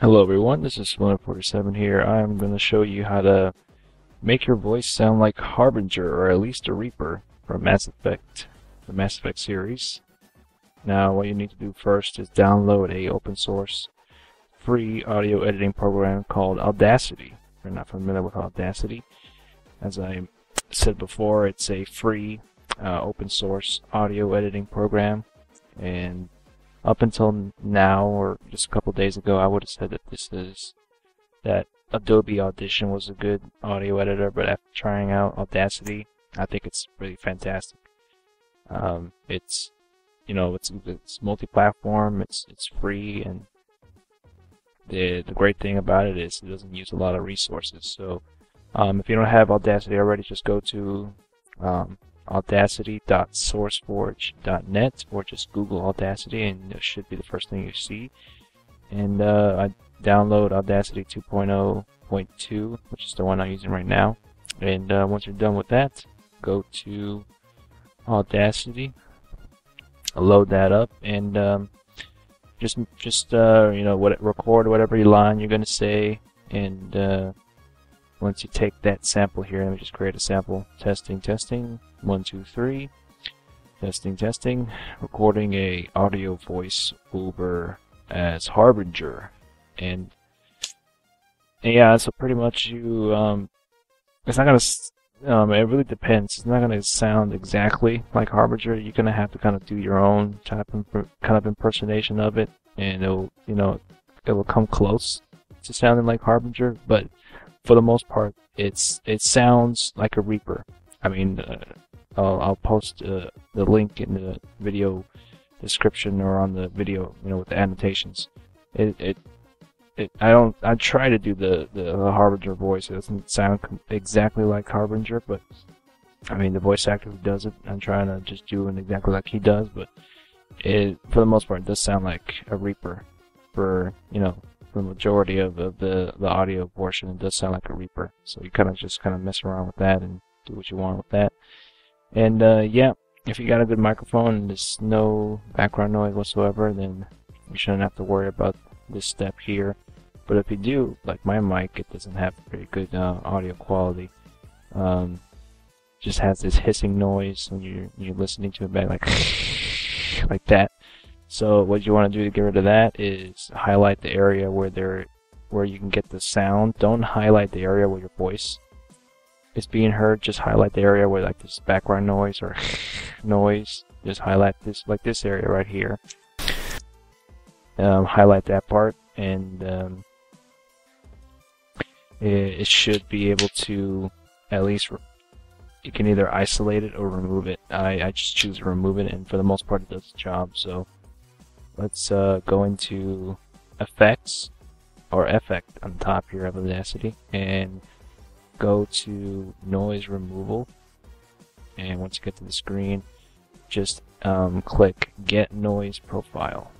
Hello everyone, this is Splinter47 here. I'm going to show you how to make your voice sound like Harbinger, or at least a Reaper, from Mass Effect, the Mass Effect series. Now what you need to do first is download a open source free audio editing program called Audacity. If you're not familiar with Audacity, as I said before, it's a free open source audio editing program, and up until now, or just a couple days ago, I would have said that Adobe Audition was a good audio editor, but after trying out Audacity, I think it's really fantastic. It's multi-platform, it's free, and the great thing about it is it doesn't use a lot of resources. So if you don't have Audacity already, just go to audacity.sourceforge.net, or just Google Audacity and it should be the first thing you see. And I download Audacity 2.0.2, which is the one I'm using right now. And once you're done with that, go to Audacity, load that up, and record whatever line you're gonna say. And once you take that sample here, let me just create a sample. Testing, 1, 2, 3. Testing. Recording a audio voice over as Harbinger, and yeah, so pretty much you it's not gonna it really depends. It's not gonna sound exactly like Harbinger. You're gonna have to kind of do your own kind of impersonation of it, and it will come close to sounding like Harbinger, but for the most part, it sounds like a Reaper. I mean, I'll post the link in the video description or on the video, with the annotations. I try to do the Harbinger voice. It doesn't sound exactly like Harbinger, but I mean, the voice actor who does it, I'm trying to just do it exactly like he does, but for the most part, it does sound like a Reaper. For the majority of the audio portion, it does sound like a Reaper. So you just mess around with that and do what you want with that. And yeah, if you got a good microphone and there's no background noise whatsoever, then you shouldn't have to worry about this step here. But if you do, like my mic, it doesn't have very good audio quality. Just has this hissing noise when you're listening to it back, like that. So what you want to do to get rid of that is highlight the area where you can get the sound. Don't highlight the area where your voice is being heard. Just highlight the area where this background noise or noise. Just highlight this area right here. Highlight that part, and it should be able to at least you can either isolate it or remove it. I just choose to remove it, and for the most part it does the job. So let's go into effects, or effect on the top here of Audacity, and go to noise removal. And once you get to the screen, just click get noise profile.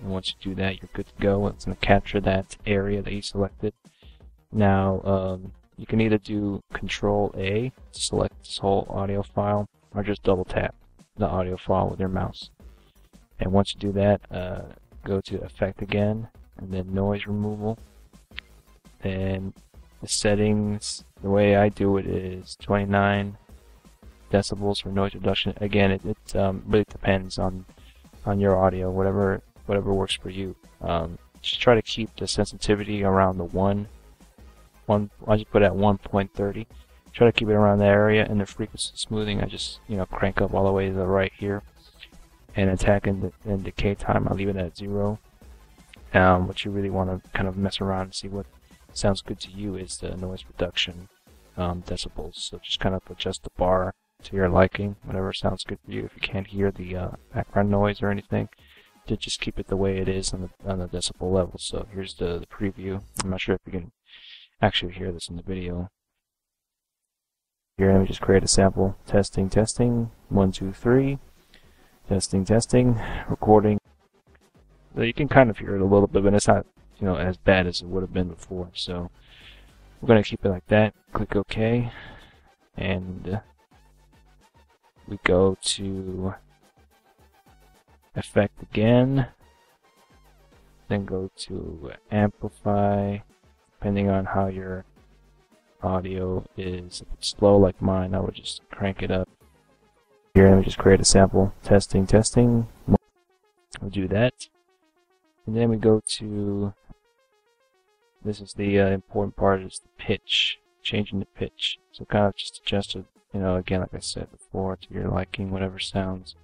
And once you do that, you're good to go. It's going to capture that area that you selected. Now you can either do Control A to select this whole audio file, or just double tap the audio file with your mouse. And once you do that, go to Effect again, and then Noise Removal. And the settings, the way I do it is 29 decibels for noise reduction. Again, it really depends on your audio, whatever works for you. Just try to keep the sensitivity around the 1. I just put it at 1.30. Try to keep it around that area, and the frequency smoothing, I just crank up all the way to the right here. And attack and decay time, I'll leave it at 0. What you really want to kind of mess around and see what sounds good to you is the noise reduction decibels. So just kind of adjust the bar to your liking, whatever sounds good for you. If you can't hear the background noise or anything, just keep it the way it is on the decibel level. So here's the preview. I'm not sure if you can actually hear this in the video. Here, let me just create a sample. Testing, 1, 2, 3. Testing, recording. So you can kind of hear it a little bit, but it's not, as bad as it would have been before. So we're going to keep it like that. Click OK, and we go to Effect again, then go to amplify. Depending on how your audio is, if it's slow like mine, I would just crank it up. Here, let me just create a sample. Testing, testing. We'll do that. And then we go to, this is the important part, is the pitch. Changing the pitch. So kind of just adjust it, again, like I said before, to your liking, whatever sounds,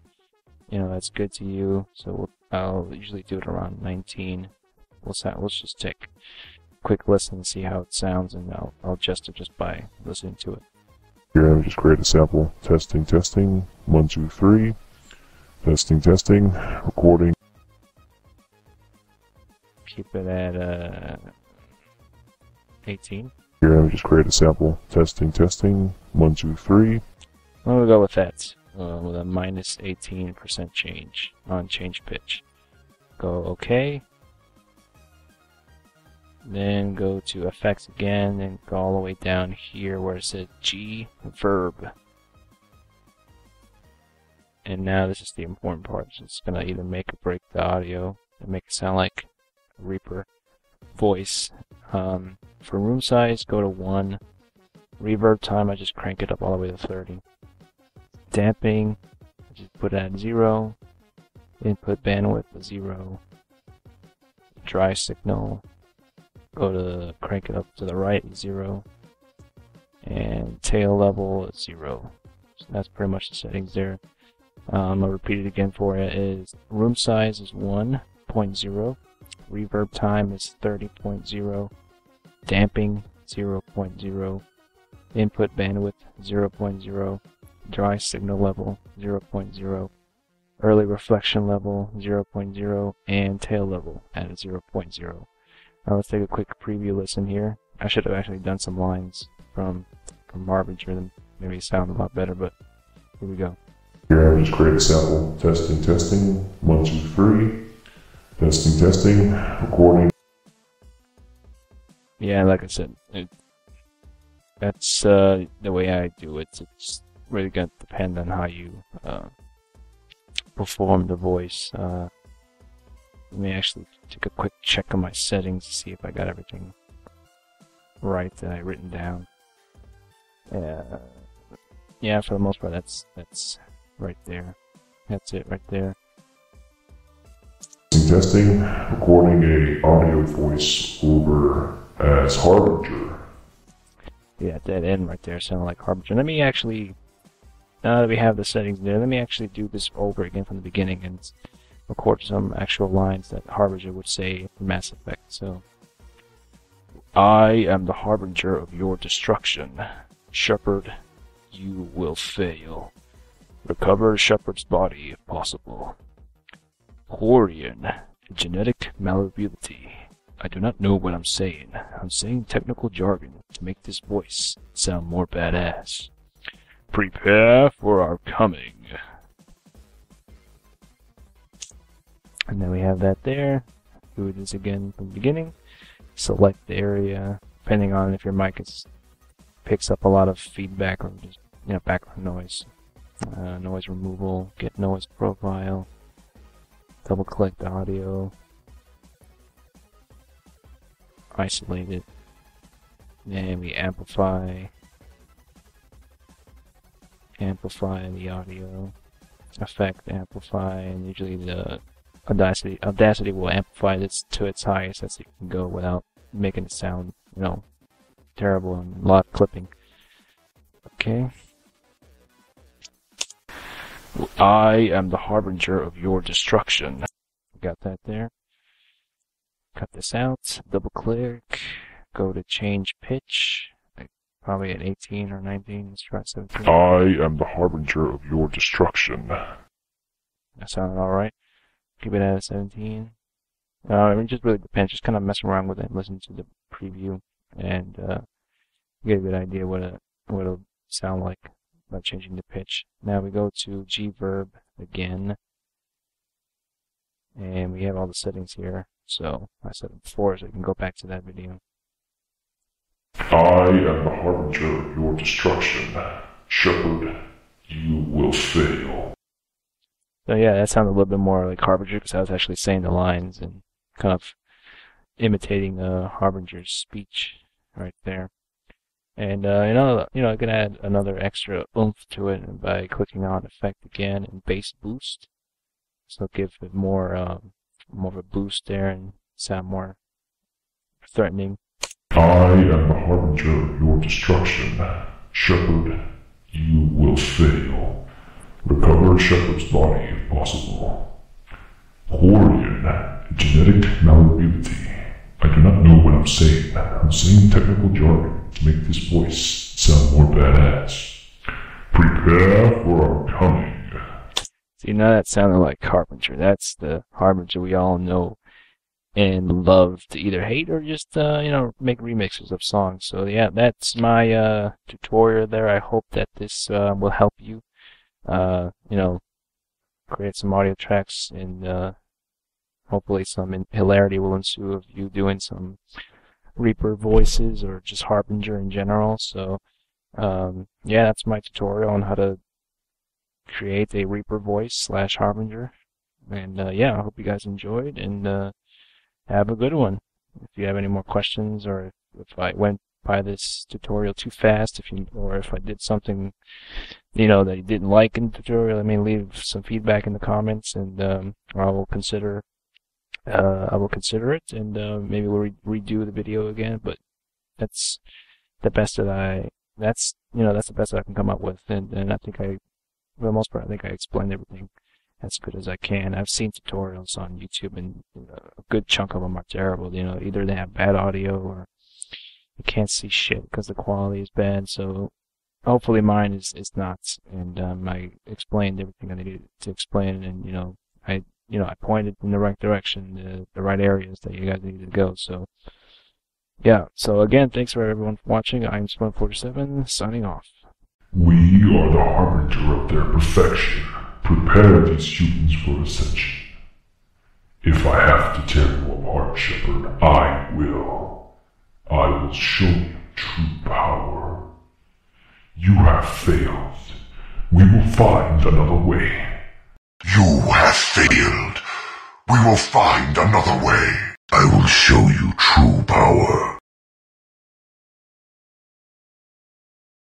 that's good to you. So I'll usually do it around 19. Let's just take a quick listen and see how it sounds, and I'll adjust it just by listening to it. Here, let me just create a sample. Testing, testing. 1, 2, 3. Testing, testing. Recording. Keep it at 18. Here, let me just create a sample. Testing, testing. 1, 2, 3. I'm gonna go with that, with a minus 18% change on change pitch. Go OK. Then go to effects again, and go all the way down here where it says G verb. And now this is the important part. It's gonna either make or break the audio and make it sound like a Reaper voice. For room size, go to 1. Reverb time, I just crank it up all the way to 30. Damping, I just put it at 0. Input bandwidth 0. Dry signal, crank it up to the right, 0. And tail level 0. So that's pretty much the settings there. I'll repeat it again for you. Is room size is 1.0. Reverb time is 30.0. Damping 0.0. Input bandwidth 0.0. Dry signal level 0.0. Early reflection level 0.0. And tail level at 0.0. Now let's take a quick preview listen here. I should have actually done some lines from Harbinger, then maybe sound a lot better, but here we go. Here, I just create a sample. Testing, testing. 1, 2, 3. Testing, testing. Recording. Yeah, like I said, that's the way I do it. It's really going to depend on how you perform the voice. Let me actually take a quick check on my settings to see if I got everything right that I written down. Yeah, for the most part, that's right there. That's it right there. Testing, recording a audio voice over as Harbinger. Yeah, dead end right there, sounded like Harbinger. Let me actually, now that we have the settings there, let me actually do this over again from the beginning and record some actual lines that Harbinger would say for Mass Effect. So, I am the Harbinger of your destruction. Shepard, you will fail. Recover Shepard's body if possible. Quarian, genetic malleability. I do not know what I'm saying. I'm saying technical jargon to make this voice sound more badass. Prepare for our coming. And then we have that there. Do this again from the beginning. Select the area, depending on if your mic picks up a lot of feedback or just background noise. Noise removal, get noise profile, double click the audio, isolate it, and we amplify the audio, effect, amplify, and usually the Audacity will amplify this to its highest as it can go without making it sound, terrible and a lot of clipping. Okay. I am the Harbinger of your destruction. Got that there. Cut this out, double click, go to change pitch, probably at 18 or 19, let's try 17. I am the Harbinger of your destruction. That sounded alright. Keep it at 17. It just really depends, just kind of mess around with it and listen to the preview, and get a good idea what it'll sound like by changing the pitch. Now we go to G verb again, and we have all the settings here. So I said it before, so you can go back to that video. I am the Harbinger of your destruction. Shepard, you will fail. So yeah, that sounded a little bit more like Harbinger because I was actually saying the lines, and kind of imitating Harbinger's speech right there. And I can add another extra oomph to it by clicking on Effect again and Bass Boost. So give it more of a boost there and sound more threatening. I am the Harbinger of your destruction. Shepard, you will fail. Recover Shepard's body if possible. Horian, genetic malleability. I do not know what I'm saying. I'm saying technical jargon to make this voice sound more badass. Prepare for our coming. See, now that sounded like Harbinger. That's the Harbinger we all know and love to either hate or just, make remixes of songs. So yeah, that's my tutorial there. I hope that this will help you, create some audio tracks, and hopefully some hilarity will ensue of you doing some Reaper voices or just Harbinger in general. So yeah, that's my tutorial on how to create a Reaper voice / Harbinger. And yeah, I hope you guys enjoyed, and have a good one. If you have any more questions, or if I went by this tutorial too fast, or if I did something, that you didn't like in the tutorial, leave some feedback in the comments, and I will consider it, and maybe we'll redo the video again. But that's the best that's the best that I can come up with, and I think for the most part, I think I explained everything as good as I can. I've seen tutorials on YouTube, and a good chunk of them are terrible. Either they have bad audio or you can't see shit because the quality is bad. So hopefully mine is not. And I explained everything I needed to explain, and I pointed in the right direction, the right areas that you guys needed to go. So yeah. So again, thanks for everyone for watching. I'm Spun47 signing off. We are the Harbinger of their perfection. Prepare these humans for ascension. If I have to tear you apart, Shepard, I will. I will show you true power. You have failed. We will find another way. You have failed. We will find another way. I will show you true power.